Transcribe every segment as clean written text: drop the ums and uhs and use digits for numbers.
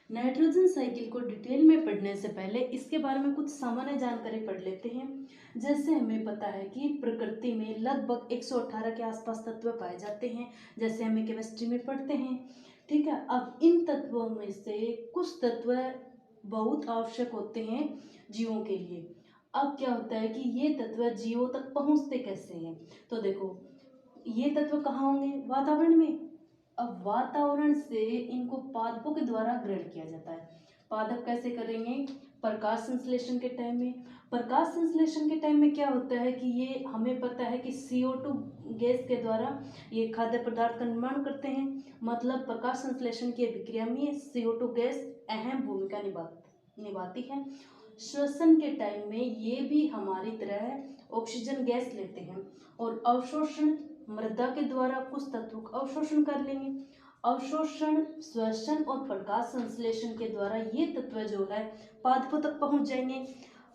Nitrogen cycle को detail में पढ़ने से पहले इसके बारे में कुछ सामान्य जानकारी पढ़ लेते हैं। जैसे हमें पता है कि प्रकृति में लगभग 118 के आसपास तत्व पाए जाते हैं, जैसे हमें केमिस्ट्री में पढ़ते हैं। ठीक है, अब इन तत्वों में से कुछ तत्व बहुत आवश्यक होते हैं जीवों के लिए। अब क्या होता है कि ये तत्व जीवों तक पहुंचते कैसे हैं? तो देखो, ये तत्व कहाँ होंगे? वातावरण में। अब वातावरण से इनको पादपों के द्वारा ग्रहण किया जाता है। पादप कैसे करेंगे? प्रकाश संश्लेषण के टाइम में। प्रकाश संश्लेषण के टाइम में क्या होता है कि ये हमें पता है कि CO2 गैस के द्वारा ये खाद्य पदार्थ का निर्माण करते हैं। मतलब प्रकाश संश्लेषण की प्रक्रिया में CO2 गैस अहम भूमिका निभाती है। श्वसन के टाइम में ये भी हमारी तरह ऑक्सीजन गैस लेते हैं और अवशोषण मृदा के द्वारा कुछ तत्वों का अवशोषण कर लेंगे। अवशोषण, श्वसन और प्रकाश संश्लेषण के द्वारा ये तत्व जो है पादपों तक पहुंच जाएंगे।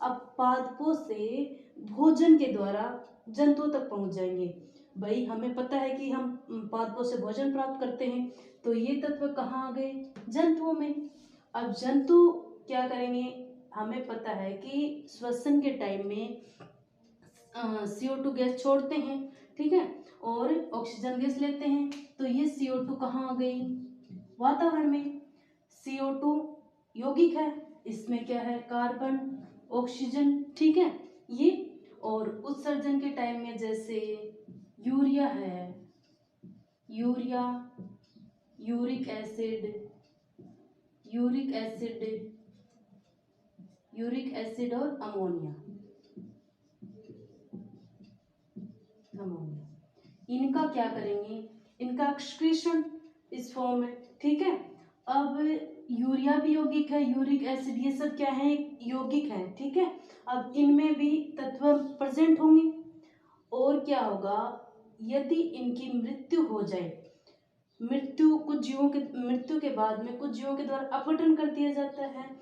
अब पादपों से भोजन के द्वारा जंतुओं तक पहुंच जाएंगे। भाई हमें पता है कि हम पादपों से भोजन प्राप्त करते हैं, तो ये तत्व कहाँ आ गए? जंतुओं में। अब जंतु क्या करेंगे? हमें पता है कि श्वसन के टाइम में CO2 गैस छोड़ते हैं, ठीक है, और ऑक्सीजन गैस लेते हैं। तो ये CO2 कहाँ आ गई? वातावरण में। CO2 यौगिक है, इसमें क्या है? कार्बन, ऑक्सीजन, ठीक है ये। और उत्सर्जन के टाइम में जैसे यूरिया है, urea, uric acid, uric acid, uric acid और अमोनिया, अमोनिया, इनका क्या करेंगे? इनका एक्सक्रीशन इस फॉर्म में, ठीक है। अब यूरिया भी यौगिक है, यूरिक एसिड, ये सब क्या है? यौगिक है, ठीक है। अब इनमें भी तत्व प्रेजेंट होंगे। और क्या होगा? यदि इनकी मृत्यु हो जाए, मृत्यु के बाद में कुछ जीवों के द्वारा अपघटन कर दिया जाता है।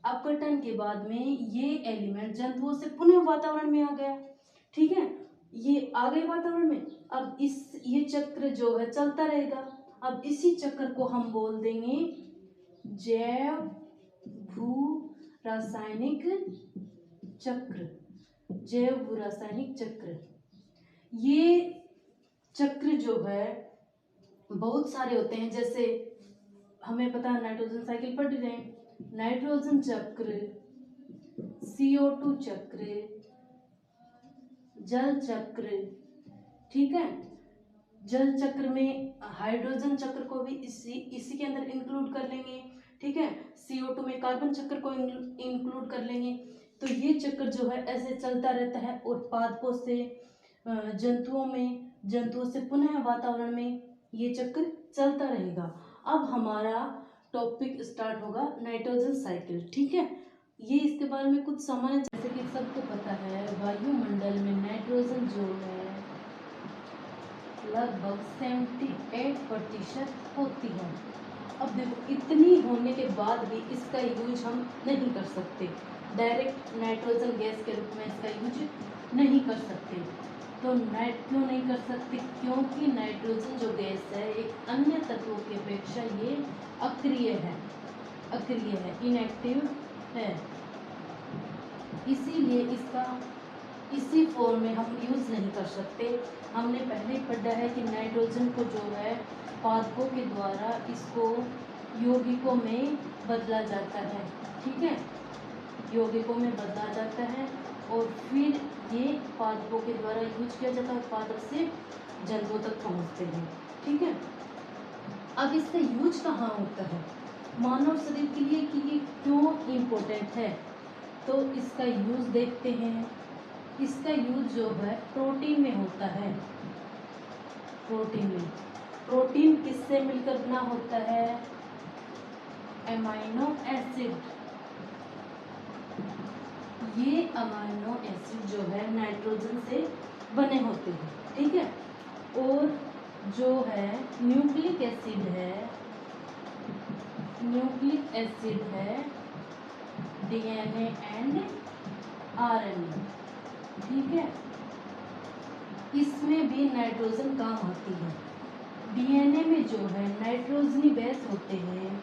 अपघटन के बाद में ये एलिमेंट जंतुओं से पुनः वातावरण में आ गया, ठीक है, ये आ गए वातावरण में। अब ये चक्र जो है चलता रहेगा। अब इसी चक्र को हम बोल देंगे जैव भू रासायनिक चक्र, जैव भू रासायनिक चक्र। ये चक्र जो है बहुत सारे होते हैं, जैसे हमें पता है नाइट्रोजन साइकिल पढ़ रहे हैं, नाइट्रोजन चक्र, CO2 चक्र, जल चक्र, ठीक है। जल चक्र में हाइड्रोजन चक्र को भी इसी के अंदर इंक्लूड कर लेंगे, ठीक है। CO2 में कार्बन चक्र को इंक्लूड कर लेंगे। तो ये चक्र जो है ऐसे चलता रहता है और पादपों से जंतुओं से पुनः वातावरण में ये चक्र चलता रहेगा। अब हमारा टॉपिक स्टार्ट होगा नाइट्रोजन साइकिल, ठीक है। ये इसके बारे में कुछ सामान्य, जैसे कि सबको पता है वायुमंडल में नाइट्रोजन जो है लगभग 78% होती है। अब देखो, इतनी होने के बाद भी इसका यूज हम नहीं कर सकते, डायरेक्ट नाइट्रोजन गैस के रूप में इसका यूज नहीं कर सकते। तो क्यों नहीं कर सकते? क्योंकि नाइट्रोजन जो गैस है एक अन्य तत्वों की अपेक्षा ये अक्रिय है, इनएक्टिव है, इसीलिए इसका इसी फॉर्म में हम यूज़ नहीं कर सकते। हमने पहले ही पढ़ा है कि नाइट्रोजन को जो है पादपों के द्वारा इसको यौगिकों में बदला जाता है, ठीक है, यौगिकों में बदला जाता है और फिर ये पादपों के द्वारा यूज किया जाता है, पादप से जंतुओं तक पहुंचते हैं, ठीक है। अब इसका यूज कहाँ होता है मानव शरीर के लिए कि ये क्यों इम्पोर्टेंट है? तो इसका यूज देखते हैं। इसका यूज जो है प्रोटीन में होता है। प्रोटीन किससे मिलकर बना होता है? Amino acid. ये अमाइनो एसिड जो है नाइट्रोजन से बने होते हैं, ठीक है। और जो है न्यूक्लिक एसिड है DNA एंड RNA, ठीक है, इसमें भी नाइट्रोजन काम आती है। DNA में जो है नाइट्रोजनी बेस होते हैं,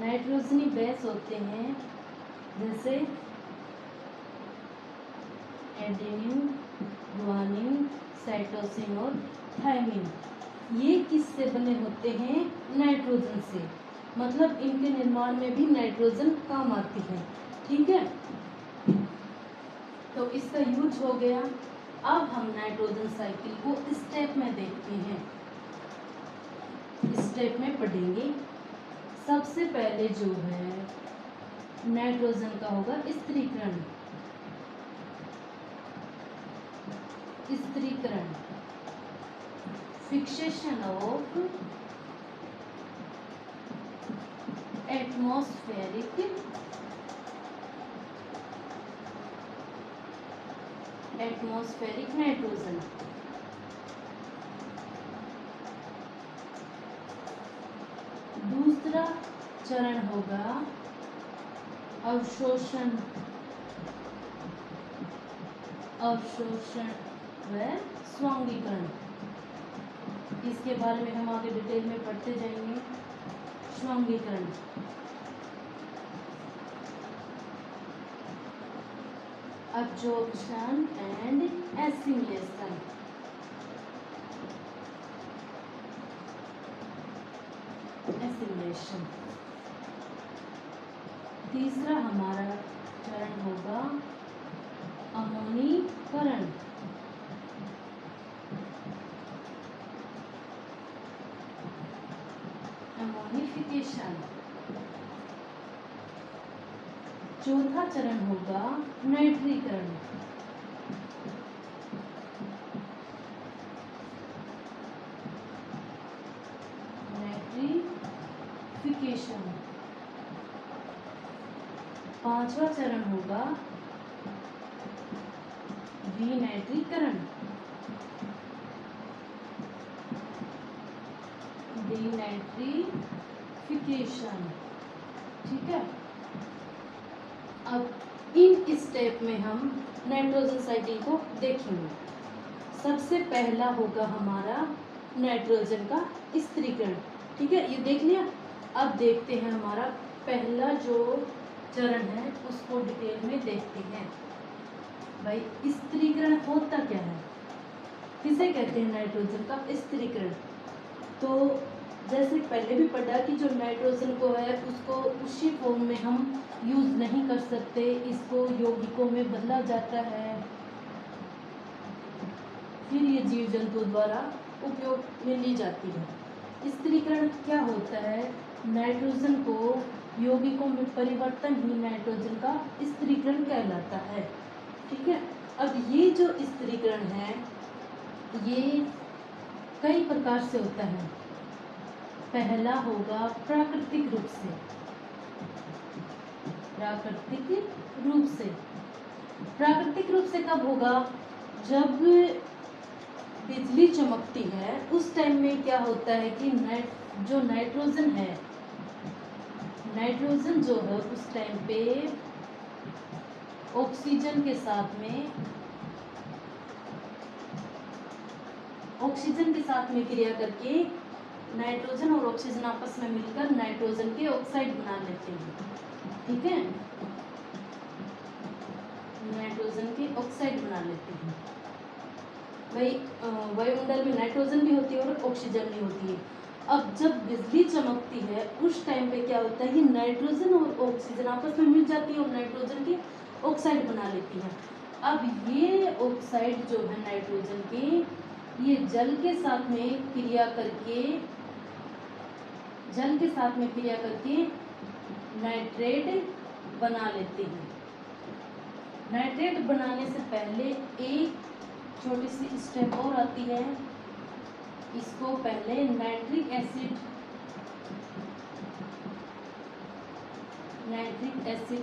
नाइट्रोजनी बेस होते हैं जैसे एडेनिन, गुआनिन, साइटोसिन और थायमिन। ये किससे बने होते हैं? नाइट्रोजन से। मतलब इनके निर्माण में भी नाइट्रोजन काम आती है। ठीक है, तो इसका यूज हो गया। अब हम नाइट्रोजन साइकिल को स्टेप में देखते हैं, स्टेप में पढ़ेंगे। सबसे पहले जो है नाइट्रोजन का होगा स्त्रीकरण। स्त्रीकरण, फिक्सेशन ऑफ एटमॉस्फेरिक नाइट्रोजन। दूसरा चरण होगा अवशोषण व स्वांगीकरण। इसके बारे में हम आगे डिटेल में पढ़ते जाएंगे। स्वांगीकरण, absorption and assimilation। तीसरा हमारा चरण होगा अमोनीकरण। अमोनिफिकेशन। चौथा चरण होगा नाइट्रीकरण। नाइट्रिफिकेशन। पांचवा चरण होगा विनाइट्रीकरण। डिनाइट्रिफिकेशन। ठीक है, अब इन स्टेप में हम नाइट्रोजन साइकिल को देखेंगे। सबसे पहला होगा हमारा नाइट्रोजन का स्त्रीकरण। ठीक है, ये देख लिया। अब देखते हैं हमारा पहला जो चरण है उसको डिटेल में देखते हैं। भाई स्त्रीकरण होता क्या है, किसे कहते हैं नाइट्रोजन का स्त्रीकरण? तो जैसे पहले भी पढ़ा कि जो नाइट्रोजन को है उसको उसी फॉर्म में हम यूज नहीं कर सकते, इसको यौगिकों में बदला जाता है, फिर ये जीव जंतु द्वारा उपयोग में ली जाती है। स्त्रीकरण क्या होता है? नाइट्रोजन को यौगिकों में परिवर्तन ही नाइट्रोजन का स्त्रीकरण कहलाता है। ठीक है, अब ये जो स्त्रीकरण है ये कई प्रकार से होता है। पहला होगा प्राकृतिक रूप से। प्राकृतिक रूप से, प्राकृतिक रूप से कब होगा? जब बिजली चमकती है उस टाइम में क्या होता है कि जो नाइट्रोजन है, नाइट्रोजन जो है उस टाइम पे ऑक्सीजन के साथ में क्रिया करके नाइट्रोजन और ऑक्सीजन आपस में मिलकर नाइट्रोजन के ऑक्साइड बना लेते हैं। ठीक है, नाइट्रोजन के ऑक्साइड बना लेते हैं। भाई वायुमंडल में नाइट्रोजन भी होती है और ऑक्सीजन भी होती है। अब जब बिजली चमकती है उस टाइम पे क्या होता है कि नाइट्रोजन और ऑक्सीजन आपस में मिल जाती है और नाइट्रोजन की ऑक्साइड बना लेती है। अब ये ऑक्साइड जो है नाइट्रोजन की, ये जल के साथ में क्रिया करके नाइट्रेट बना लेते हैं। नाइट्रेट बनाने से पहले एक छोटी सी स्टेप और आती है, इसको पहले नाइट्रिक एसिड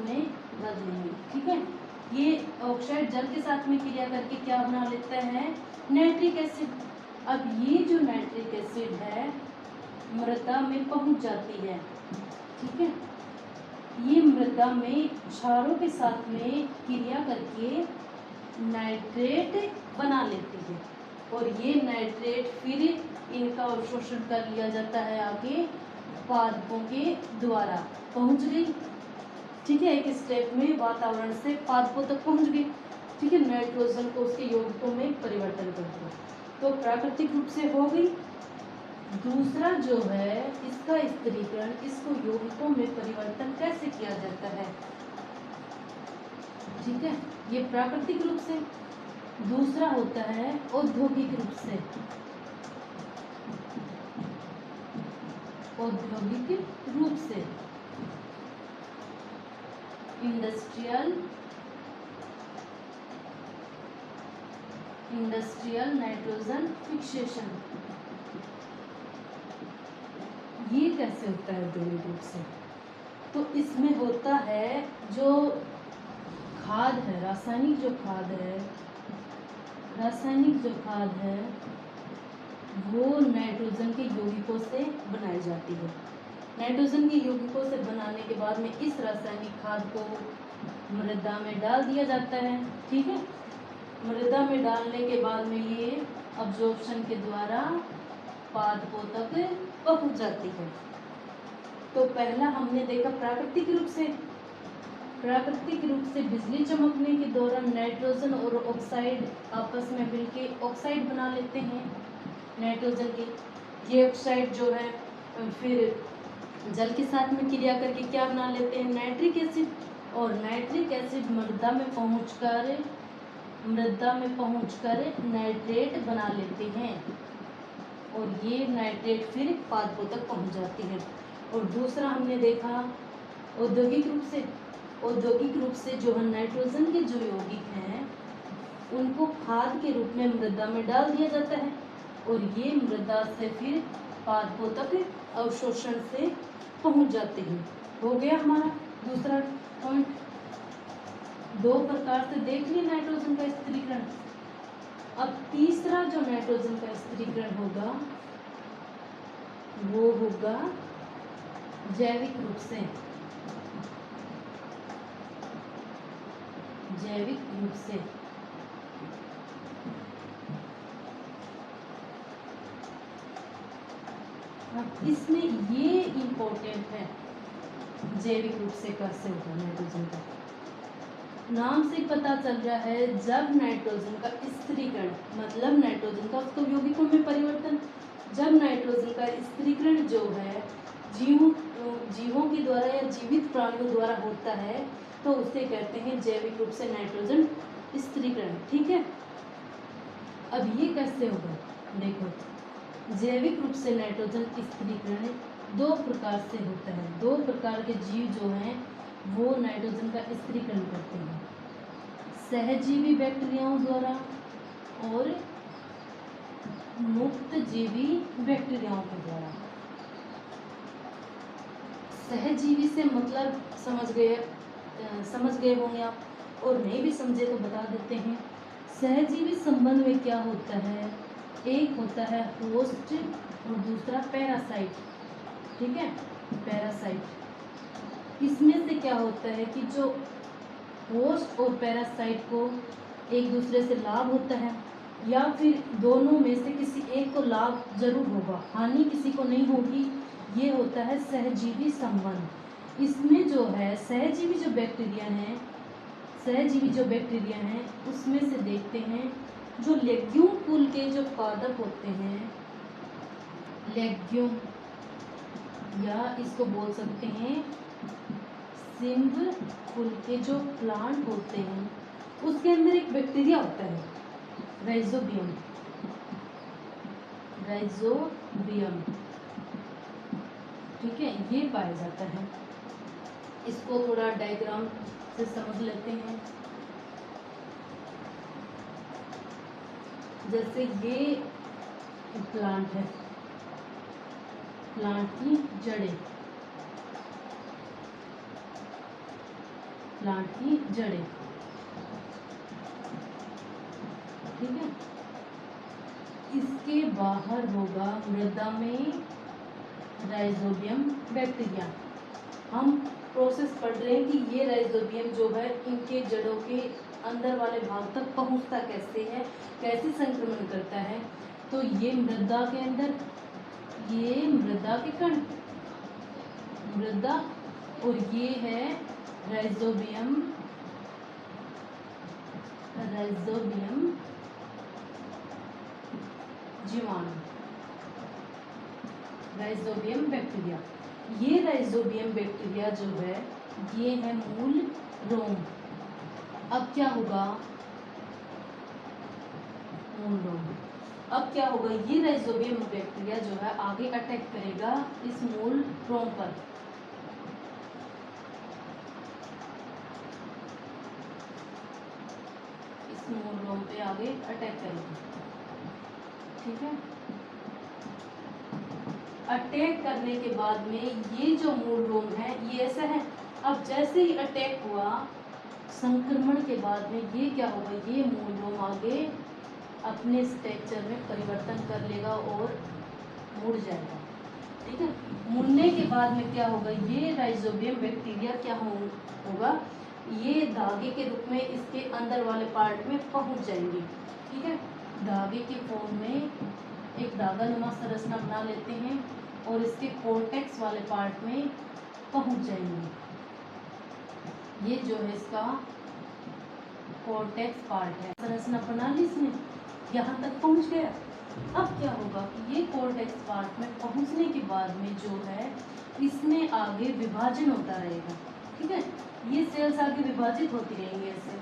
में बदलेंगे। ठीक है, ये ऑक्साइड जल के साथ में क्रिया करके क्या बना लेता है? Nitric acid. अब ये जो नाइट्रिक एसिड है मृदा में पहुंच जाती है। ठीक है, ये मृदा में क्षारों के साथ में क्रिया करके नाइट्रेट बना लेती है और ये नाइट्रेट फिर इनका अवशोषण कर लिया जाता है आगे पादपों के द्वारा पहुंच गई। ठीक है, एक स्टेप में वातावरण से पादपों तक पहुंच गई। ठीक है, नाइट्रोजन को उसके यौगिकों में परिवर्तन कर दिया, तो प्राकृतिक रूप से हो गई। दूसरा जो है इसका स्थिरीकरण, इसको यौगिकों में परिवर्तन कैसे किया जाता है? ठीक है, ये प्राकृतिक रूप से। दूसरा होता है औद्योगिक रूप से। औद्योगिक रूप से इंडस्ट्रियल नाइट्रोजन फिक्सेशन। ये कैसे होता है औद्योगिक रूप से? तो इसमें होता है जो खाद है, रासायनिक जो खाद है वो नाइट्रोजन के यौगिकों से बनाई जाती है। नाइट्रोजन के यौगिकों से बनाने के बाद में इस रासायनिक खाद को मृदा में डाल दिया जाता है। ठीक है, मृदा में डालने के बाद में ये अब्जॉर्प्शन के द्वारा पादपों तक पहुंच जाती है। तो पहला हमने देखा प्राकृतिक रूप से। प्राकृतिक रूप से बिजली चमकने के दौरान नाइट्रोजन और ऑक्साइड आपस में मिलकर ऑक्साइड बना लेते हैं नाइट्रोजन की। ये ऑक्साइड जो है फिर जल के साथ में क्रिया करके क्या बना लेते हैं? Nitric acid. और नाइट्रिक एसिड मृदा में पहुंचकर नाइट्रेट बना लेते हैं, और ये नाइट्रेट फिर पादपों तक पहुंच जाती है। और दूसरा हमने देखा औद्योगिक रूप से जो है नाइट्रोजन के जो यौगिक हैं उनको खाद के रूप में मृदा में डाल दिया जाता है, और ये मृदा से फिर पादपों तक अवशोषण से पहुंच जाते हैं। हो गया हमारा दूसरा पॉइंट। दो प्रकार से देख लिया नाइट्रोजन का स्थिरीकरण। अब तीसरा जो नाइट्रोजन का स्थिरीकरण होगा वो होगा जैविक रूप से। अब इसमें ये इम्पोर्टेंट है, जैविक रूप से कैसे होगा नाइट्रोजन का। नाम से पता चल रहा है जब नाइट्रोजन का स्थिरीकरण, मतलब नाइट्रोजन का उसको यौगिकों में परिवर्तन, जब नाइट्रोजन का स्थिरीकरण जो है जीवों के द्वारा या जीवित प्राणियों द्वारा होता है तो उसे कहते हैं जैविक रूप से नाइट्रोजन स्थिरीकरण। ठीक है, अब ये कैसे होगा? देखो, जैविक रूप से नाइट्रोजन स्थिरीकरण दो प्रकार से होता है। दो प्रकार के जीव जो हैं वो नाइट्रोजन का स्थिरीकरण करते हैं, सहजीवी बैक्टीरियाओं द्वारा और मुक्त जीवी बैक्टीरियाओं के द्वारा। सहजीवी से मतलब समझ गए होंगे आप, और नहीं भी समझे तो बता देते हैं। सहजीवी संबंध में क्या होता है? एक होता है होस्ट और दूसरा पैरासाइट। ठीक है, पैरासाइट। इसमें से क्या होता है कि जो होस्ट और पैरासाइट को एक दूसरे से लाभ होता है, या फिर दोनों में से किसी एक को लाभ जरूर होगा, हानि किसी को नहीं होगी। ये होता है सहजीवी संबंध। इसमें जो है सहजीवी जो बैक्टीरिया हैं उसमें से देखते हैं जो लेग्यूम कुल के जो पादप होते हैं, लेग्यूम या इसको बोल सकते हैं सिंब कुल के जो प्लांट होते हैं उसके अंदर एक बैक्टीरिया होता है राइजोबियम। ठीक है, ये पाया जाता है। इसको थोड़ा डायग्राम से समझ लेते हैं। जैसे ये प्लांट है, प्लांट की जड़ें, ठीक है। इसके बाहर होगा मृदा में राइजोबियम बैक्टीरिया। हम प्रोसेस पढ़ रहे हैं कि ये राइजोबियम जो है इनके जड़ों के अंदर वाले भाग तक पहुंचता कैसे है, कैसे संक्रमण करता है। तो ये मृदा के अंदर, ये मृदा के कण, मृदा, और ये है राइजोबियम जीवाणु, राइजोबियम बैक्टीरिया। ये राइजोबियम बैक्टीरिया जो है ये है मूल रोम। अब क्या होगा, मूल रोम, अब क्या होगा, ये राइजोबियम बैक्टीरिया जो है आगे अटैक करेगा इस मूल रोम पर। इस मूल रोम पे आगे अटैक करेगा, ठीक है। अटैक करने के बाद में ये जो मूल रोम है ये ऐसा है। अब जैसे ही अटैक हुआ संक्रमण के बाद में ये क्या होगा, ये मूल रोम आगे अपने स्ट्रक्चर में परिवर्तन कर लेगा और मुड़ जाएगा, ठीक है। मुड़ने के बाद में क्या होगा, ये राइजोबियम बैक्टीरिया क्या होगा, ये धागे के रूप में इसके अंदर वाले पार्ट में पहुंच जाएंगे, ठीक है। धागे के फॉर्म में एक धागा नुमा संरचना बना लेते हैं और इसके कोर्टेक्स वाले पार्ट में पहुंच जाएंगे। ये जो है इसका कोर्टेक्स पार्ट है, संरचना प्रणाली इसमें यहाँ तक पहुंच गया। अब क्या होगा कि ये कोर्टेक्स पार्ट में पहुंचने के बाद में जो है इसमें आगे विभाजन होता रहेगा, ठीक है। ये सेल्स आगे विभाजित होती रहेंगी, ऐसे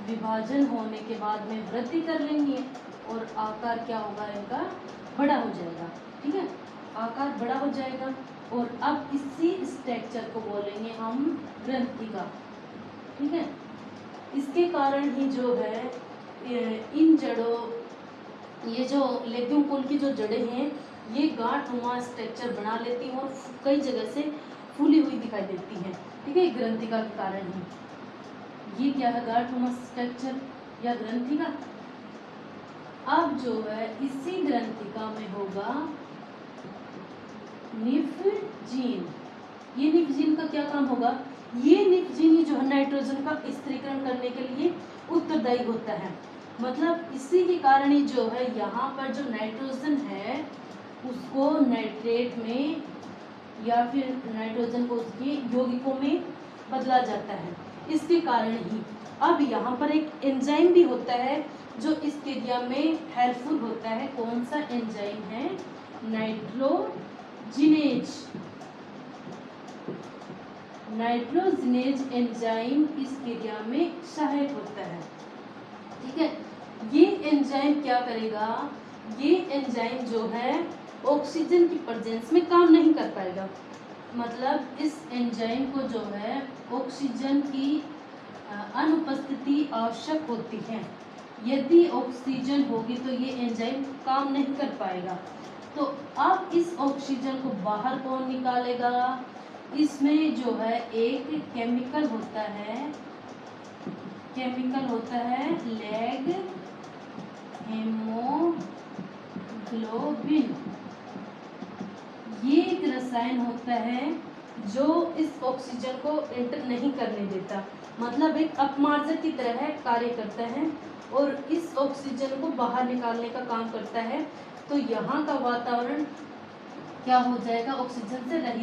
विभाजन होने के बाद में वृद्धि कर लेंगे और आकार क्या होगा, इनका बड़ा हो जाएगा, ठीक है। आकार बड़ा हो जाएगा और अब इसी स्ट्रक्चर को बोलेंगे हम ग्रंथिका, ठीक है। इसके कारण ही जो है इन जड़ों, ये जो लेग्यूम कुल की जो जड़ें हैं ये गांठ-नुमा स्ट्रक्चर बना लेती हैं और कई जगह से फूली हुई दिखाई देती हैं, ठीक है, ग्रंथिका के कारण ही। ये क्या है, गांठ-नुमा स्ट्रक्चर या ग्रंथिका। अब जो है इसी ग्रंथिका में होगा निफजीन। ये निफजीन का क्या काम होगा, ये निफजीन जो है नाइट्रोजन का स्थिरीकरण करने के लिए उत्तरदायी होता है। मतलब इसी के कारण ही जो है यहाँ पर जो नाइट्रोजन है उसको नाइट्रेट में या फिर नाइट्रोजन को उसके यौगिकों में बदला जाता है, इसके कारण ही। अब यहाँ पर एक एंजाइम भी होता है जो इस क्रिया में हेल्पफुल होता है। कौन सा एंजाइम है, नाइट्रोजिनेज। नाइट्रोजिनेज एंजाइम इस क्रिया में सहायक होता है, ठीक है। ये एंजाइम क्या करेगा, ये एंजाइम जो है ऑक्सीजन की प्रेजेंस में काम नहीं कर पाएगा। मतलब इस एंजाइम को जो है ऑक्सीजन की अनुपस्थिति आवश्यक होती है। यदि ऑक्सीजन होगी तो ये एंजाइम काम नहीं कर पाएगा। तो अब इस ऑक्सीजन को बाहर कौन निकालेगा, इसमें जो है एक केमिकल होता है, लैग हेमोग्लोबिन। ये एक रसायन होता है जो इस ऑक्सीजन को एंटर नहीं करने देता, मतलब एक अपमार्जक की तरह है, कार्य करता है और इस ऑक्सीजन को बाहर निकालने का काम करता है। तो यहाँ का वातावरण क्या हो जाएगा, ऑक्सीजन से रहित।